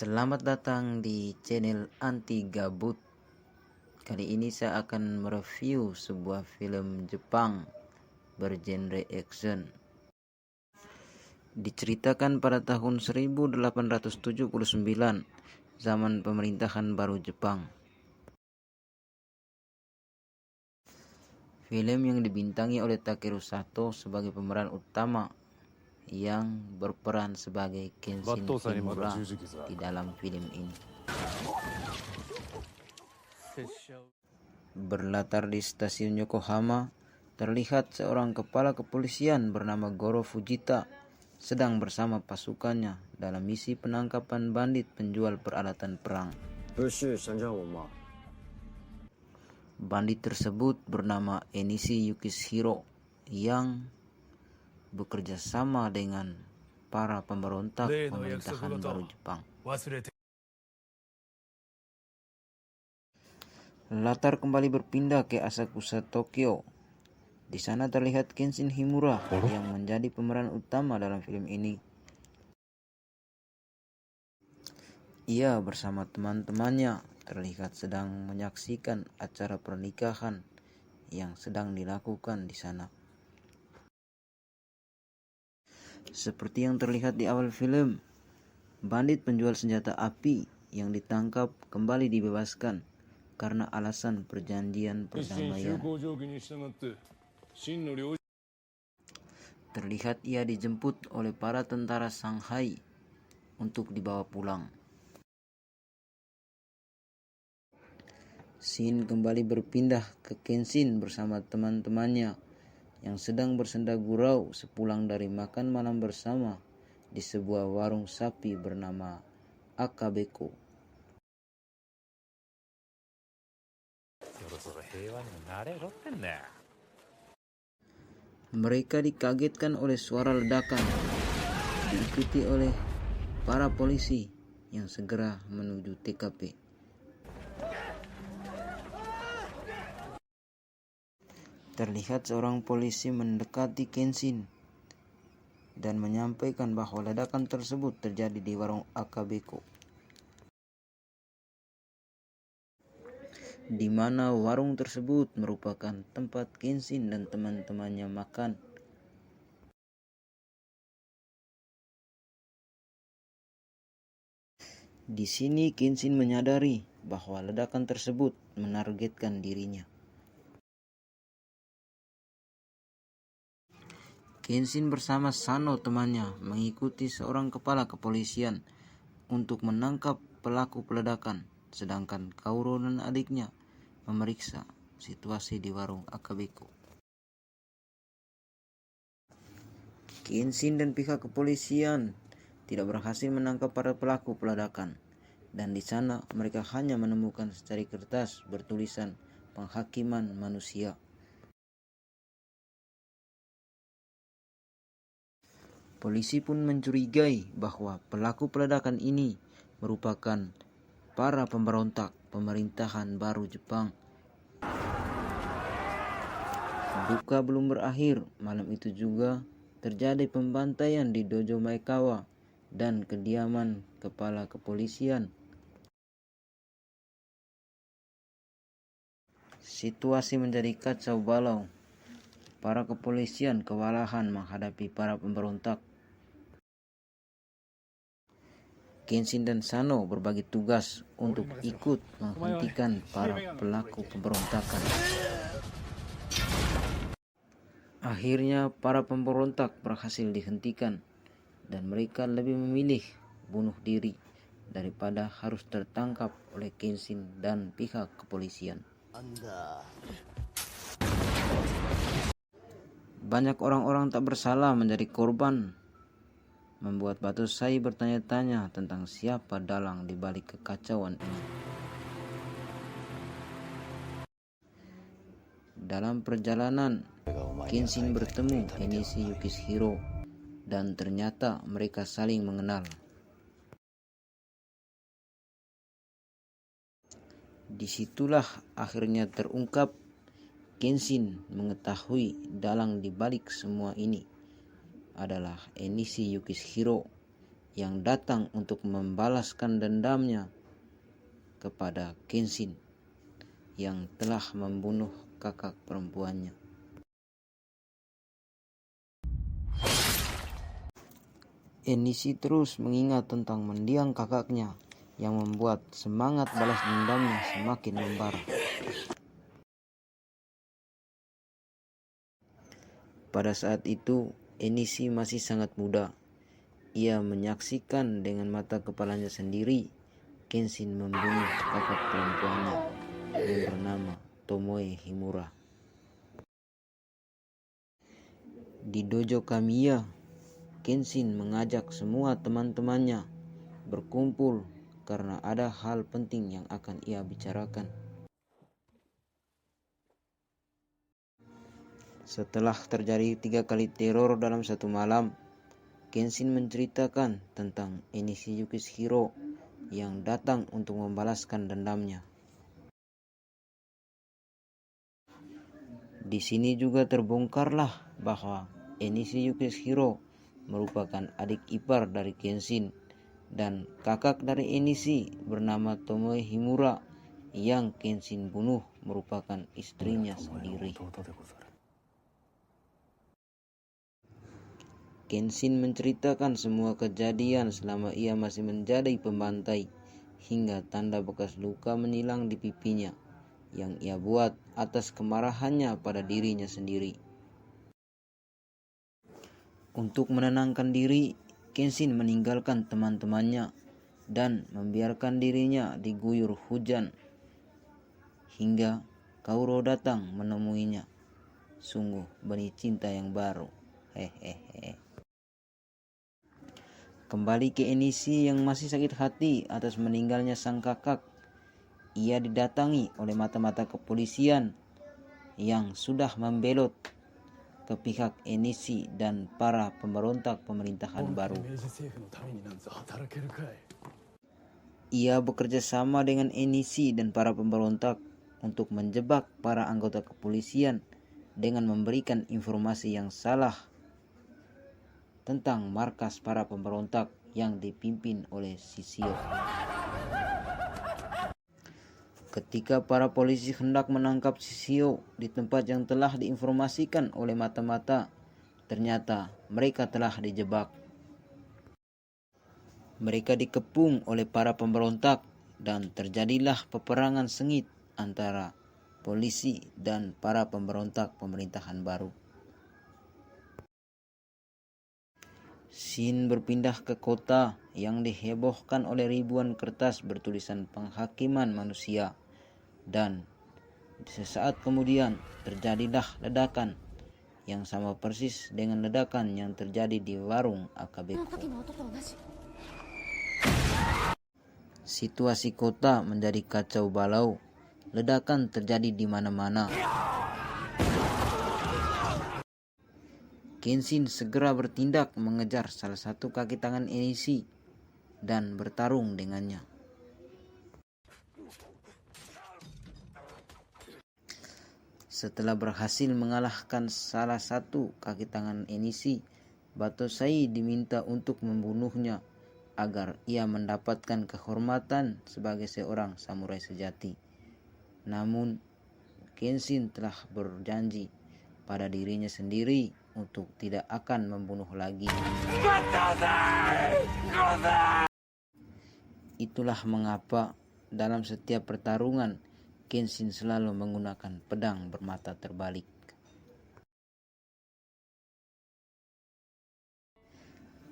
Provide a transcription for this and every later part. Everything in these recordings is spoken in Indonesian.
Selamat datang di channel Anti Gabut. Kali ini saya akan mereview sebuah film Jepang bergenre action. Diceritakan pada tahun 1879, zaman pemerintahan baru Jepang. Film yang dibintangi oleh Takeru Sato sebagai pemeran utama, yang berperan sebagai Kenshin Himura di dalam film ini. Berlatar di stasiun Yokohama, terlihat seorang kepala kepolisian bernama Goro Fujita sedang bersama pasukannya dalam misi penangkapan bandit penjual peralatan perang. Bandit tersebut bernama Enishi Yukishiro yang bekerja sama dengan para pemberontak pemerintahan baru Jepang. Latar kembali berpindah ke Asakusa, Tokyo. Di sana terlihat Kenshin Himura yang menjadi pemeran utama dalam film ini. Ia bersama teman-temannya terlihat sedang menyaksikan acara pernikahan yang sedang dilakukan di sana. Seperti yang terlihat di awal film, bandit penjual senjata api yang ditangkap kembali dibebaskan karena alasan perjanjian perdamaian. Terlihat ia dijemput oleh para tentara Shanghai untuk dibawa pulang. Scene kembali berpindah ke Kenshin bersama teman-temannya yang sedang bersenda gurau sepulang dari makan malam bersama di sebuah warung sapi bernama Akabeko. Mereka dikagetkan oleh suara ledakan, diikuti oleh para polisi yang segera menuju TKP. Terlihat seorang polisi mendekati Kenshin dan menyampaikan bahwa ledakan tersebut terjadi di warung Akabeko, di mana warung tersebut merupakan tempat Kenshin dan teman-temannya makan. Di sini Kenshin menyadari bahwa ledakan tersebut menargetkan dirinya. Kenshin bersama Sano temannya mengikuti seorang kepala kepolisian untuk menangkap pelaku peledakan, sedangkan Kaoru dan adiknya memeriksa situasi di warung Akabeko. Kenshin dan pihak kepolisian tidak berhasil menangkap para pelaku peledakan, dan di sana mereka hanya menemukan secari kertas bertulisan penghakiman manusia. Polisi pun mencurigai bahwa pelaku peledakan ini merupakan para pemberontak pemerintahan baru Jepang. Duka belum berakhir, malam itu juga terjadi pembantaian di Dojo Maekawa dan kediaman kepala kepolisian. Situasi menjadi kacau balau. Para kepolisian kewalahan menghadapi para pemberontak. Kenshin dan Sano berbagi tugas untuk ikut menghentikan para pelaku pemberontakan. Akhirnya para pemberontak berhasil dihentikan dan mereka lebih memilih bunuh diri daripada harus tertangkap oleh Kenshin dan pihak kepolisian. Banyak orang-orang tak bersalah menjadi korban, membuat Batusai bertanya-tanya tentang siapa dalang di balik kekacauan ini. Dalam perjalanan, Kenshin bertemu Enishi Yukishiro dan ternyata mereka saling mengenal. Disitulah akhirnya terungkap Kenshin mengetahui dalang di balik semua ini adalah Enishi Yukishiro yang datang untuk membalaskan dendamnya kepada Kenshin yang telah membunuh kakak perempuannya. Enishi terus mengingat tentang mendiang kakaknya yang membuat semangat balas dendamnya semakin membara. Pada saat itu, Enishi masih sangat muda. Ia menyaksikan dengan mata kepalanya sendiri Kenshin membunuh kakak perempuannya yang bernama Tomoe Himura. Di dojo Kamiya, Kenshin mengajak semua teman-temannya berkumpul karena ada hal penting yang akan ia bicarakan. Setelah terjadi 3 kali teror dalam satu malam, Kenshin menceritakan tentang Enishi Yukishiro yang datang untuk membalaskan dendamnya. Di sini juga terbongkarlah bahwa Enishi Yukishiro merupakan adik ipar dari Kenshin dan kakak dari Enishi bernama Tomoe Himura yang Kenshin bunuh merupakan istrinya sendiri. Kenshin menceritakan semua kejadian selama ia masih menjadi pembantai hingga tanda bekas luka menyilang di pipinya yang ia buat atas kemarahannya pada dirinya sendiri. Untuk menenangkan diri, Kenshin meninggalkan teman-temannya dan membiarkan dirinya diguyur hujan hingga Kauro datang menemuinya. Sungguh benih cinta yang baru. Hehehe. Kembali ke Enishi yang masih sakit hati atas meninggalnya sang kakak. Ia didatangi oleh mata-mata kepolisian yang sudah membelot ke pihak Enishi dan para pemberontak pemerintahan baru. Ia bekerja sama dengan Enishi dan para pemberontak untuk menjebak para anggota kepolisian dengan memberikan informasi yang salah tentang markas para pemberontak yang dipimpin oleh Shishio. Ketika para polisi hendak menangkap Shishio di tempat yang telah diinformasikan oleh mata-mata, ternyata mereka telah dijebak. Mereka dikepung oleh para pemberontak dan terjadilah peperangan sengit antara polisi dan para pemberontak pemerintahan baru. Shin berpindah ke kota yang dihebohkan oleh ribuan kertas bertulisan penghakiman manusia. Dan sesaat kemudian terjadilah ledakan yang sama persis dengan ledakan yang terjadi di warung Akabeko. Situasi kota menjadi kacau balau. Ledakan terjadi di mana-mana. Kenshin segera bertindak mengejar salah satu kaki tangan Enishi dan bertarung dengannya. Setelah berhasil mengalahkan salah satu kaki tangan Enishi, Batosai diminta untuk membunuhnya agar ia mendapatkan kehormatan sebagai seorang samurai sejati. Namun, Kenshin telah berjanji pada dirinya sendiri untuk tidak akan membunuh lagi. Itulah mengapa dalam setiap pertarungan Kenshin selalu menggunakan pedang bermata terbalik.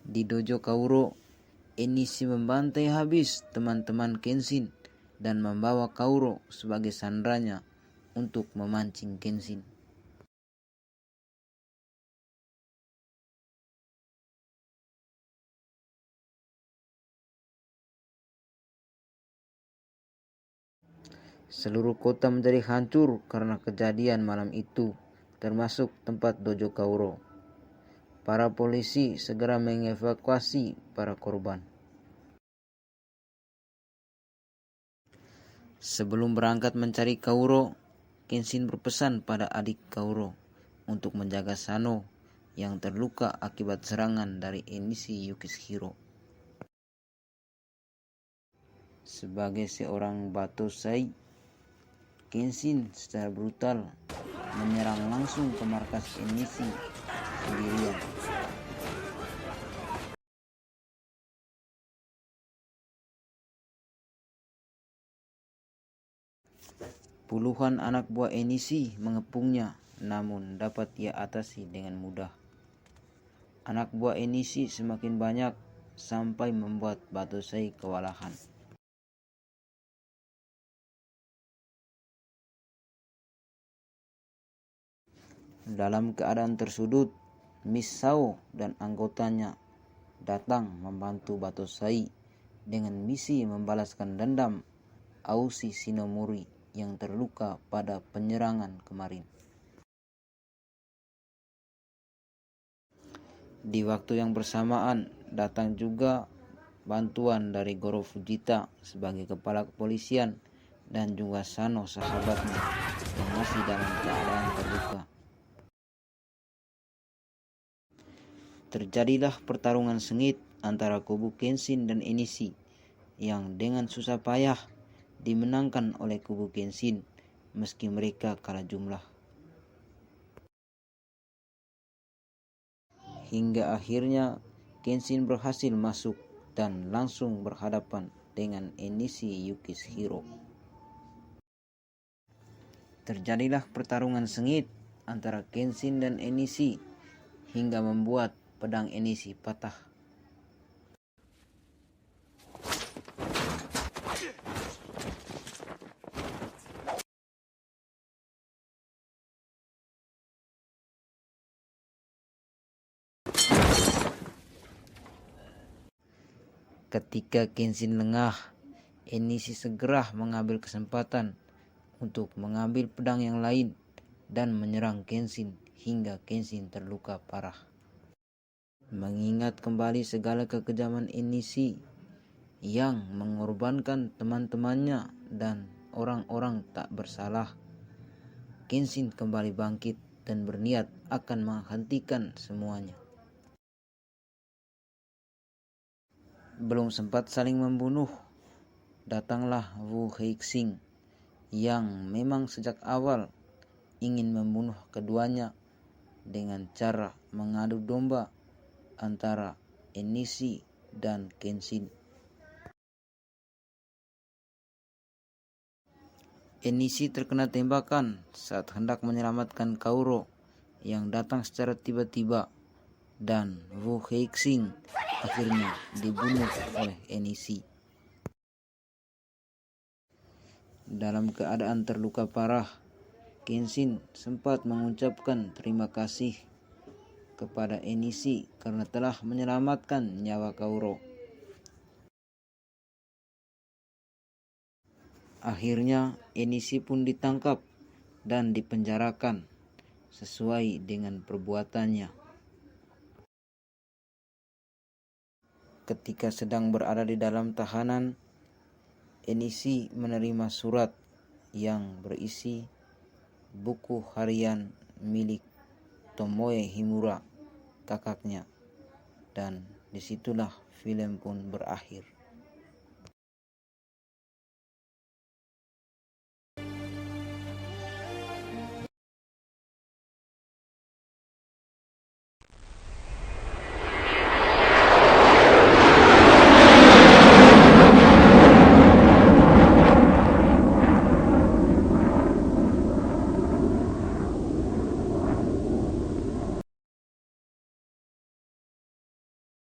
Di dojo Kauro, Enishi membantai habis teman-teman Kenshin dan membawa Kauro sebagai sandranya untuk memancing Kenshin. Seluruh kota menjadi hancur karena kejadian malam itu, termasuk tempat dojo Kauro. Para polisi segera mengevakuasi para korban. Sebelum berangkat mencari Kauro, Kenshin berpesan pada adik Kauro untuk menjaga Sano yang terluka akibat serangan dari Enishi Yukishiro. Sebagai seorang Batosai, Kenshin secara brutal menyerang langsung ke markas Enishi sendirian. Puluhan anak buah Enishi mengepungnya, namun dapat ia atasi dengan mudah. Anak buah Enishi semakin banyak sampai membuat Batosai kewalahan. Dalam keadaan tersudut, Misao dan anggotanya datang membantu Batosai dengan misi membalaskan dendam Aushi Shinomori yang terluka pada penyerangan kemarin. Di waktu yang bersamaan, datang juga bantuan dari Goro Fujita sebagai kepala kepolisian dan juga Sano sahabatnya yang masih dalam keadaan terluka. Terjadilah pertarungan sengit antara kubu Kenshin dan Enishi yang dengan susah payah dimenangkan oleh kubu Kenshin meski mereka kalah jumlah. Hingga akhirnya Kenshin berhasil masuk dan langsung berhadapan dengan Enishi Yukishiro. Terjadilah pertarungan sengit antara Kenshin dan Enishi hingga membuat pedang Enishi patah. Ketika Kenshin lengah, Enishi segera mengambil kesempatan untuk mengambil pedang yang lain dan menyerang Kenshin hingga Kenshin terluka parah. Mengingat kembali segala kekejaman Enishi yang mengorbankan teman-temannya dan orang-orang tak bersalah, Kenshin kembali bangkit dan berniat akan menghentikan semuanya. Belum sempat saling membunuh, datanglah Wu Heixing yang memang sejak awal ingin membunuh keduanya dengan cara mengadu domba antara Enishi dan Kenshin. Enishi terkena tembakan saat hendak menyelamatkan Kauro yang datang secara tiba-tiba, dan Wu Heixing akhirnya dibunuh oleh Enishi. Dalam keadaan terluka parah, Kenshin sempat mengucapkan terima kasih kepada Enishi karena telah menyelamatkan nyawa Kauro. Akhirnya Enishi pun ditangkap dan dipenjarakan sesuai dengan perbuatannya. Ketika sedang berada di dalam tahanan, Enishi menerima surat yang berisi buku harian milik Tomoe Himura, kakaknya, dan disitulah film pun berakhir.